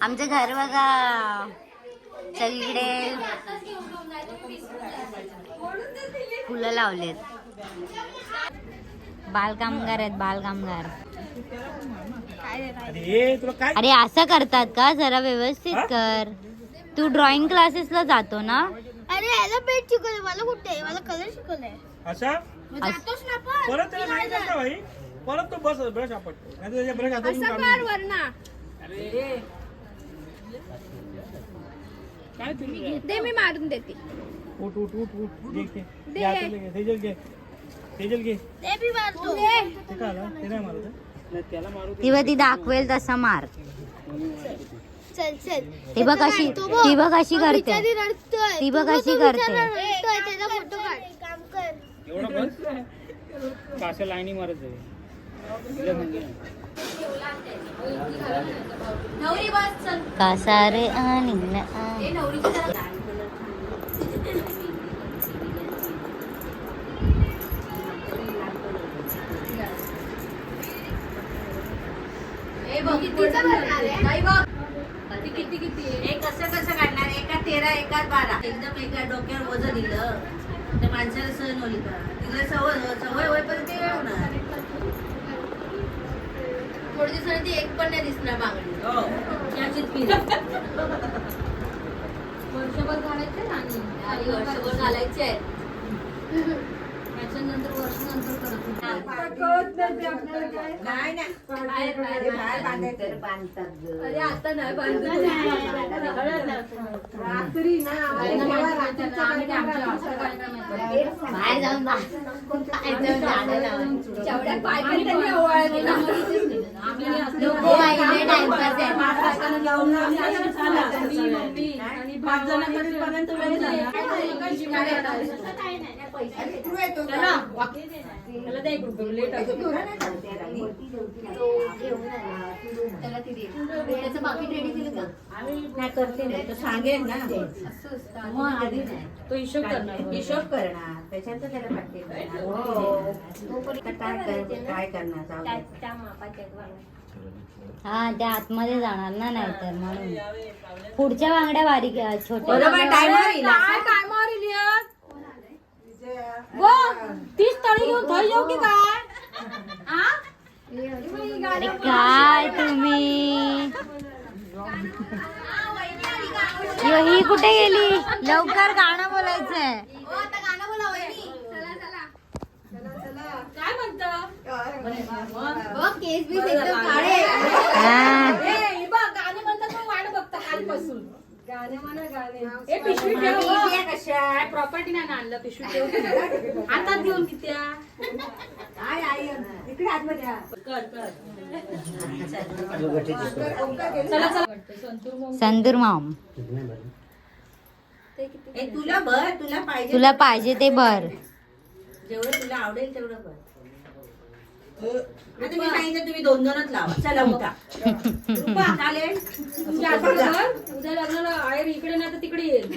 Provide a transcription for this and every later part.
आमचं घर बघा सगळीकडे फुलं लावलेत. बालकामगार आहेत बालकामगार. अरे असं करतात का? जरा व्यवस्थित कर. तू ड्रॉइंग क्लासेसला जातो ना? अरे याला पेट शिकवले मला. कुठे मला कलर शिकवले. अच्छा जातोच ना पण परत त्याला नाही करता भाई. परत तो बस ब्रश आपटतो. नाही तर त्याच्या ब्रश हातातून असं कर वरना. अरे काय तुम्ही दे मी मारून देते. उठ उठ उठ उठ घे घे. तेजल घे. तेजल घे. दे मी मारतो. ते का आला? ते नाही मारत. त्याला मारू दे. तेव्हा ती दाखवेल तसा मार. चल चल. ती बघ कशी करते. रडतोय. ती बघ कशी करते. रडतोय. त्याचा फोटो काढ. काम कर. एवढं बस. काशा लाईनी मारत जाईल. नवरी बस चल. कासारे आणि ए नवरी कसं काढणार? एका 13 एका 12 एकदम एका डोक्यावर वजन दिलं त्या माणसाला सहन होईल का? तिला सवय होईपर्यंत ते होणार. थोड्या दिवसांनी ती एक पण नाही दिसणार बांगडी. हो त्याचीच पी वर्षभर घालायचे आणि वर्षभर घालायचे त्याच्यानंतर वर्षानंतर करत नाही नाही बाहेर बांधायचं बांधतात. अरे आता नाही रात्री ना बाहेर जाऊन जेवढ्या सांगेल ना तो हिशोब करणार त्याच्यानंतर त्याला काय करणार. हा त्या आतमध्ये जाणार ना नाही तर म्हणून पुढच्या बांगड्या बारीक छोट्या. तीच तळी घेऊन थई जाऊ की काय? अरे काय तुम्ही ही कुठे गेली? लवकर गाणं बोलायचंय. काय म्हणतो? केस बीस एकदम काळे. गाणे म्हणतात पण वाट बघता कालपासून. गाणे म्हणा गाणे. ए पिशवी ठेव. कशा प्रॉपर्टी नाही आणलं पिशवी ठेव. हातात घेऊन कित्या इकडे आतमध्ये चला चला. संतूर मॉम तुला भर तुला पाहिजे तुला पाहिजे ते भर. जेवढं तुला आवडेल तेवढं भर. आता मी सांगितलं तुम्ही 2-2च लावा. चला उठा. रुपा चालेल. उद्या लग्नाला आयर इकडे नाही तर तिकडे येईल.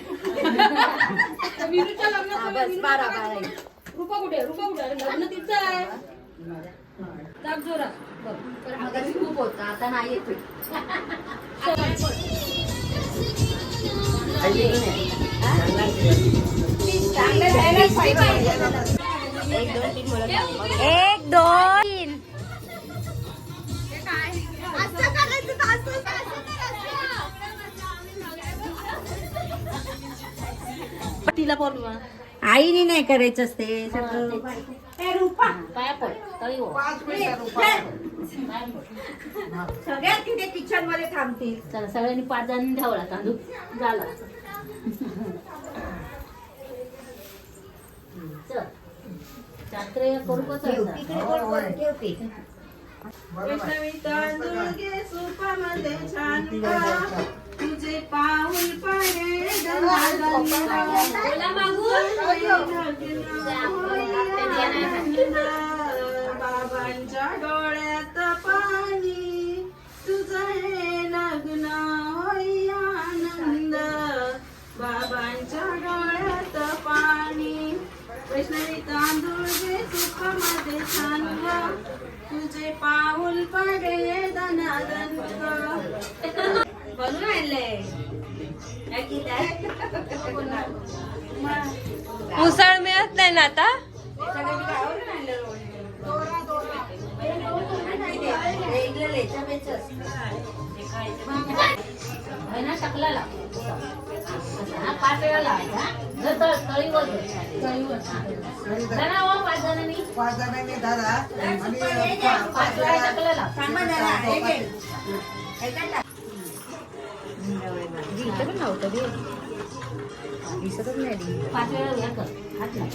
विरूच्या लग्नात 12 रुपा कुठे लग्न तिचं आहे. टाक जोरात. खूप होता आता नाही येत. एक दोन तीन. तिला बोल आईने नाही करायचं असते सगळं. पाया पड सगळ्यात तिथे किचन मध्ये थांबतील. चला सगळ्यांनी 5 जण ठेवला तांदूळ झाला. चात्रे करू ठेवते. वैष्णवी तांदूळ घे सुपामध्ये छान का, तुझे पाऊल पडे बाबांच्या डोळ्यात पाणी, तुझं हे लग्न होई आनंद. बाबांच्या डोळ्यात पाणी. वैष्णवी तांदूळ घे सुपामध्ये छान का, तुझे पाऊल पडे दनादन. आणलंय काय केलंय? उसळ मिळत नाही ना आता. सगळं गावावरून आणलं हे इकडे लेचापेच असतं. हे ना टाकला लाव. हा, 5 वेळा लावायचा. जर तळीवर जरा हो, 5 जणांनी. 5 जणांनी दादा हे घ्या, 5 वेळा टाकलं लाव. थांबा जरा, हे घे. हे काय टाक? इथं पण नव्हतं ते. दिसतच नाही. 5 वेळा हे कर. हात लाव.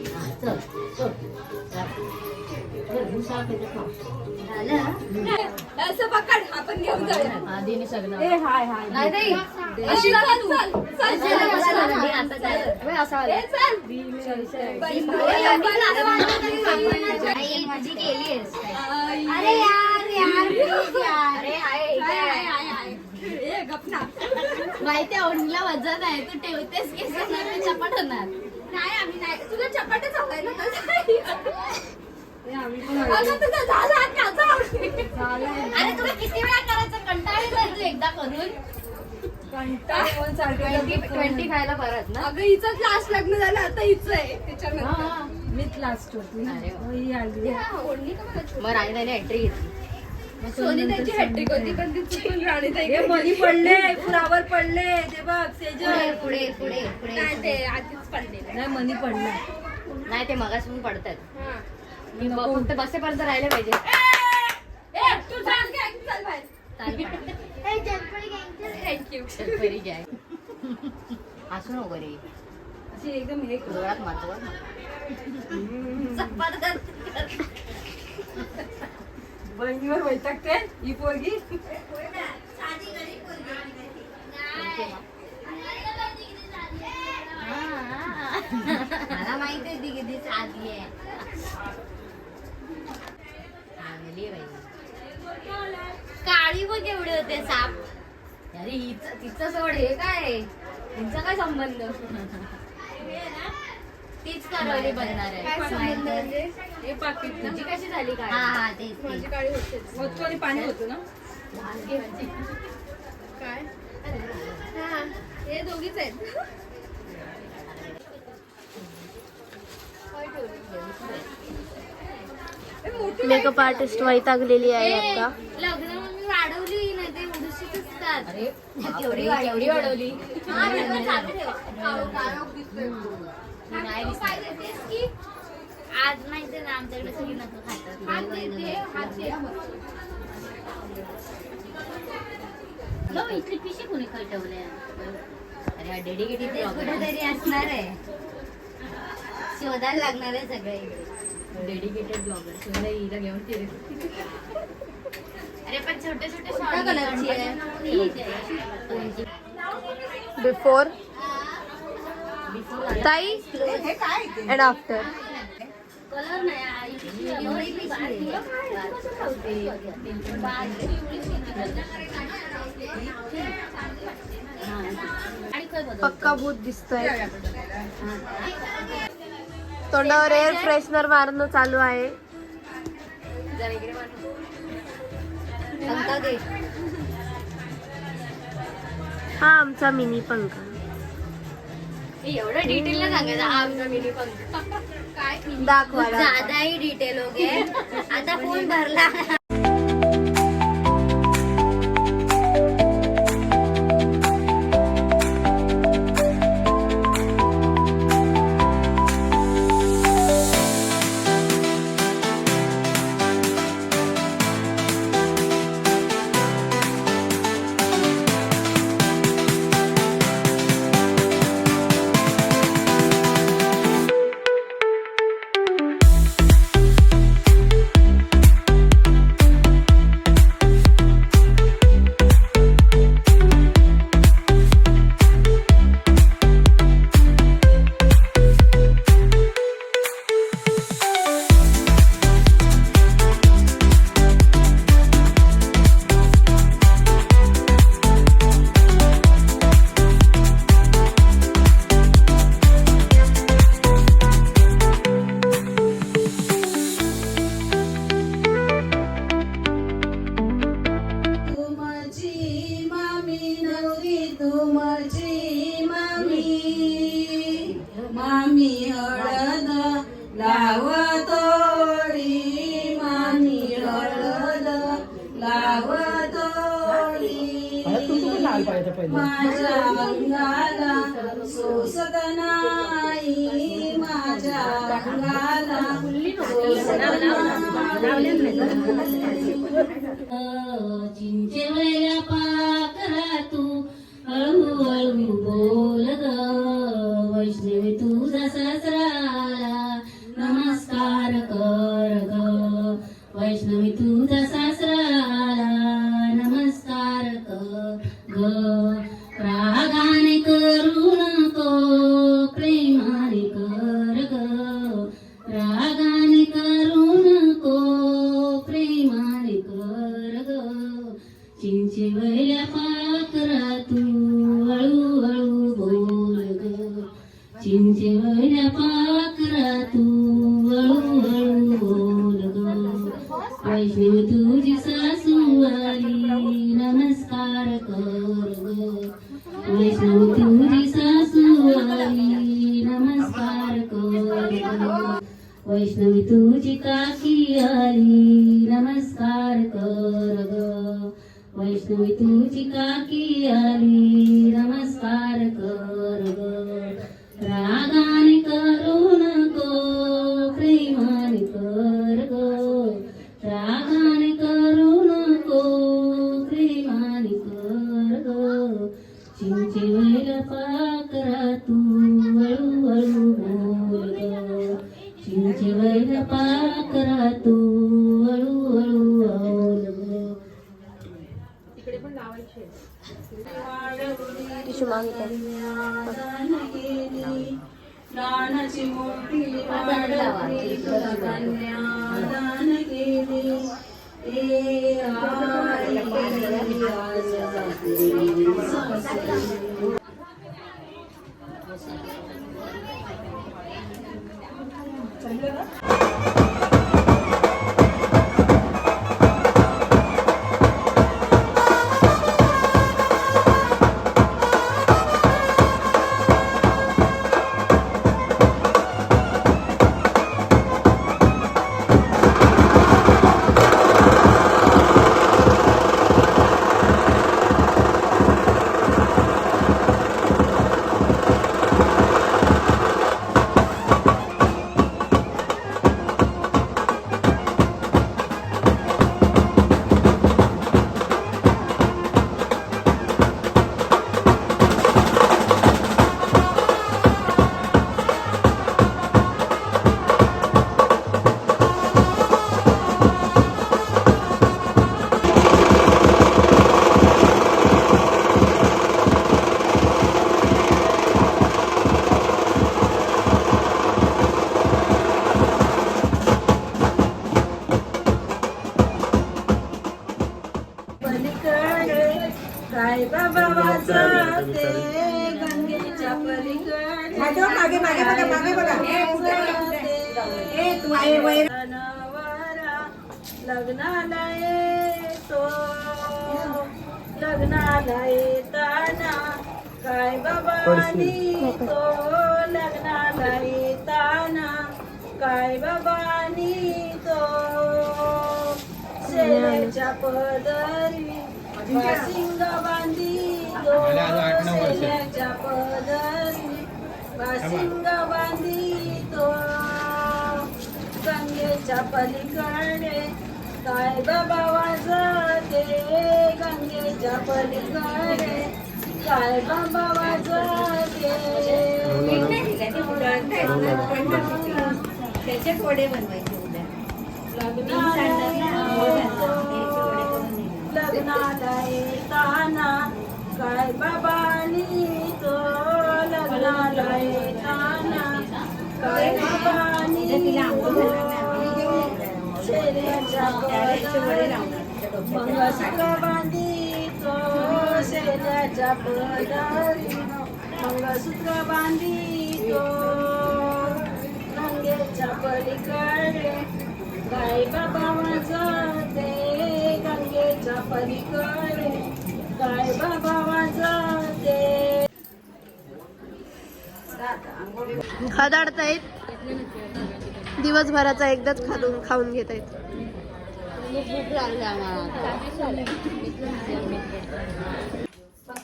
हा, चल, चल. चल, भुसा पेटं खाऊ. असं पकड, आपण घेऊन जाऊया. आधीने सगळं हाय हाय. नाही ताई. अशी चल, चल, चल, चल. माझी केलीस अरे यार यार अरे माहिती ओढणीला वजन आहे तू ठेवतेस की चपाट होणार नाही आम्ही नाही तुला चपाटच हवाय ना अगं तुझा झाला अरे तुला किती वेळा करायचं कंटाळी झाली एकदा करून 20 खायला परत ना. अगं हिचंच लास्ट लग्न झालं आता हिचं आहे त्याच्यानंतर मीच लास्ट होती ना. ही आली ओढणी का मला छोटी? मग राणीताईने एंट्री घेतली. सोनी त्यांची हॅट्रिक होती पण ती चुकून राणीताई मधी पडले पुरावर पडले ते बघ सेजल पुढे पुढे पुढे नाही ते आधीच पडलेलं नाही मनी पडलं नाही ते मगासून पडतात हा. मी फक्त बसेपर्यंत राहिले पाहिजे. ए, तू चाल काय चल बाहेर थँक्यू चलपरी जाय असू नको रे अशी एकदम हे करू. जोरात मारतो बहिणीवर वैतागते ही पोरगी मला माहिती आहे ती किती साधी आहे काळी बघ एवढे होते साप अरे तिचं सोड हे काय हिचा काय संबंध तीच करवली बनणार आहे हे पाकिट ना तुझी कशी झाली काय हा हा तेच माझी तेच. काळी होते वस्तू आणि पाणी होतं ना काय हा हे दोघीच आहेत मेकअप आर्टिस्ट वैतागलेली आहे ए, आता. लग्न मग वाढवली ना ते उडशीच असतात अरे केवढी केवढी वाढवली हा, म्हणजे चालू ठेव. नाही तू काय देतेस की आज माहितीये ना आमच्याकडे सगळी नखं खातात लो, इथली पिशी कोणी कटवल्या अरे हा डेडिकेटेड तिथे कुठेतरी असणार आहे शोधायला लागणार आहे सगळे डेडिकेटेड ब्लॉगर सुद्धा हिला घेऊन फिरत अरे पण छोटे छोटे कोणत्या कलरची आहे? बिफोर ताई हे काय ते अँड आफ्टर. कलर नाही एवढी पिशवी पक्का भूत दिसतोय. तोंडावर एअर फ्रेशनर मारणं चालू आहे. हा आमचा मिनी पंखा. एवढं डिटेल ना सांगायचं हा आमचा मिनी पंख दाखवा ज्यादा ही डिटेल हो गए आता फोन भरला काल पाहिजे पहिले माझ्या अंगाला सोसत नाही माझ्या अंगाला चिंचेवया पाकरा तू हळूहळू बोल ग वैष्णवी तुझा सासराला नमस्कार कर ग वैष्णवी तुझा सासराला नमस्कार कर ग रागाने करू नको प्रेमाने कर ग रागाने करू नको प्रेमाने कर ग चिंचेवल्या पाकरा तू हळूहळू बोल ग चिंचेवल्या पाकरा तू हळूहळू बोल ग वैष्णवी तुझी सासू आली नमस्कार कर ग वैष्णवी तुझी सासू आली नमस्कार कर ग वैष्णवी तुझी काकी आली नमस्कार कर ग वैष्णवी तुझी काकी आली नमस्कार कर ग रागाने करू नको प्रेमाने कर ग रागाने करू नको प्रेमाने कर ग चिंचेवल्या पाकरा तू हळूहळू बोल ग चिंचेवल्या पाकरा तू हळूहळू बोल ग दानाची मोठी वाढवली कन्यादान केली ए आई आज जाते सासरी. काय बाबा वाजते गंगेच्या पलीकडे मागे मागे बघा मागे बघा लग्नाला येतो लग्नाला येताना काय बाबा तो लग्नाला येताना काय बाबा तो शेळ्याच्या पदरी वासिंग बांधितो शेल्याच्या पदरी वासिंग बांधितो गंगेच्या पलीकडे काय बाबा वाजते गंगेच्या पलीकडे काय बाबा वाजते त्याचे कोडे बनवायचे उद्या लग्नाला येताना काय बाबानी तो लग्नाला येताना काय बाबानी शेल्याच्या मंगळसूत्र बांधितो शेल्याच्या पदरी मंगळसूत्र बांधितो गंगेच्या पलीकडे काय बाबा वाजते गंगेच्या पलीकडे काय बाबा वाजते. खदाडतायत दिवसभराचा एकदाच खाऊन घेत आहेत. भूक लागली आम्हाला.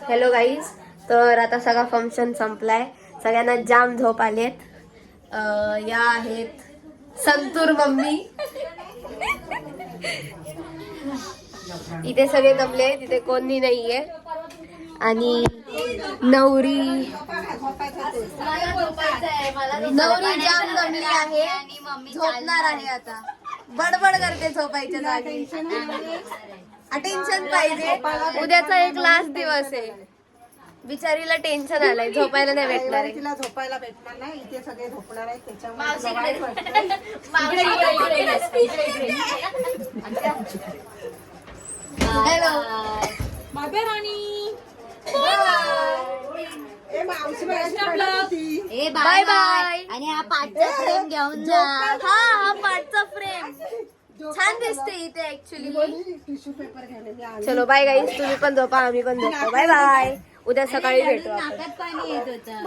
हॅलो गाईज, तर आता सगळा फंक्शन संपलाय. सगळ्यांना जाम झोप आलेत. या आहेत संतूर मम्मी. इथे सगळे जमले, तिथे कोणी नाहीये. आणि नवरी जाम जमली आहे, झोपणार आहे आता. बडबड करते झोपायच्या जागी. टेन्शन पाहिजे, उद्याचा एक लास्ट दिवस आहे. बिचारीला टेन्शन आलंय, झोपायला नाही भेटणार आहे. तिला झोपायला भेटणार नाही, इथे सगळे झोपणार आहेत त्याच्यामुळे बाबे राणी ए बाय बाय. आणि हा पाठचा फ्रेम घेऊन जा. हा पाठचा फ्रेम छान दिसते इथे ऍक्च्युली. टिश्यू पेपर घ्यायला चलो बाय गाईज, तुम्ही पण झोपा, आम्ही पण झोपतो. Bye bye. उद्या सकाळी भेटू आपण. नाकात पाणी येत होतं.